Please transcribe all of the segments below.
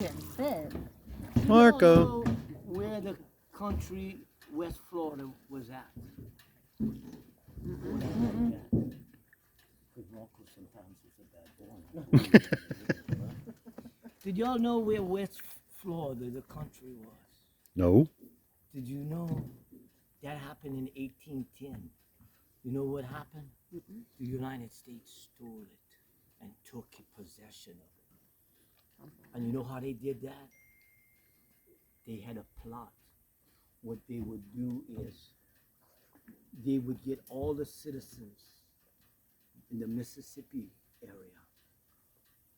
Sid. Marco. You don't know where the country West Florida was at. Because Marco sometimes is a bad boy. Did y'all know where West Florida, the country, was? No. Did you know that happened in 1810? You know what happened? The United States stole it and took possession of it. And you know how they did that? They had a plot. What they would do is they would get all the citizens in the Mississippi area,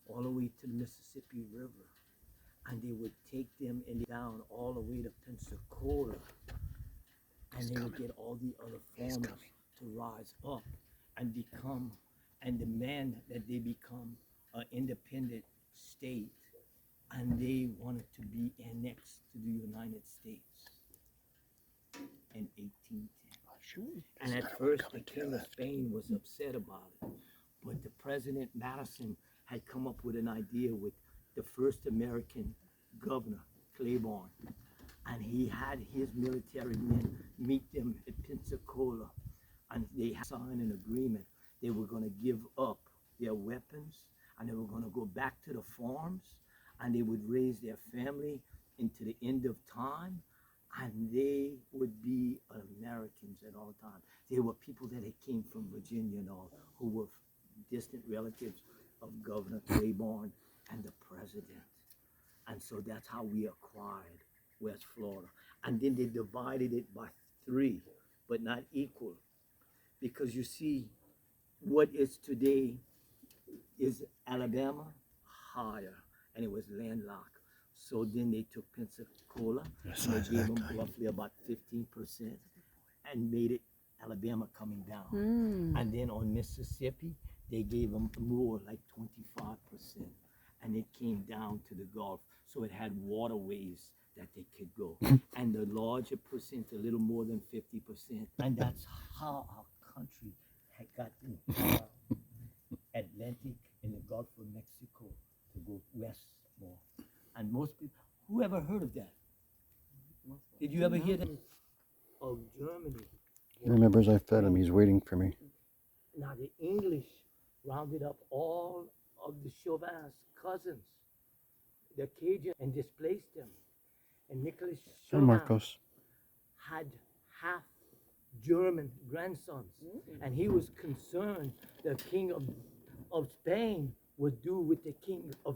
all the way to the Mississippi River, and they would take them and down all the way to Pensacola, and they would get all the other farmers to rise up and become and demand that they become an independent state, and they wanted to be annexed to the United States in 1810. And at first, the King of Spain was upset about it, but the President Madison had come up with an idea with the first American governor, Claiborne, and he had his military men meet them at Pensacola, and they signed an agreement. They were going to give up their weapons, and they were going to go back to the farms, and they would raise their family into the end of time, and they would be Americans at all times. They were people that had came from Virginia and all, who were distant relatives of Governor Claiborne and the president. And so that's how we acquired West Florida. And then they divided it by 3, but not equal. Because you see, what is today is Alabama higher, and it was landlocked. So then they took Pensacola, and they gave them roughly about 15%, and made it Alabama coming down. And then on Mississippi, they gave them more, like 25%, and it came down to the Gulf. So it had waterways that they could go. And the larger percent, a little more than 50%. And that's how our country had gotten Atlantic and the Gulf of Mexico to go west more. And most people, who ever heard of that? Did you ever hear that? Of Germany. He remembers I fed him. He's waiting for me. Now the English rounded up all of the Chauvin's cousins, the Cajun, and displaced them. And Nicholas Hi, Chauvin Marcos. had half German grandsons, and he was concerned the king of Spain would do with the king of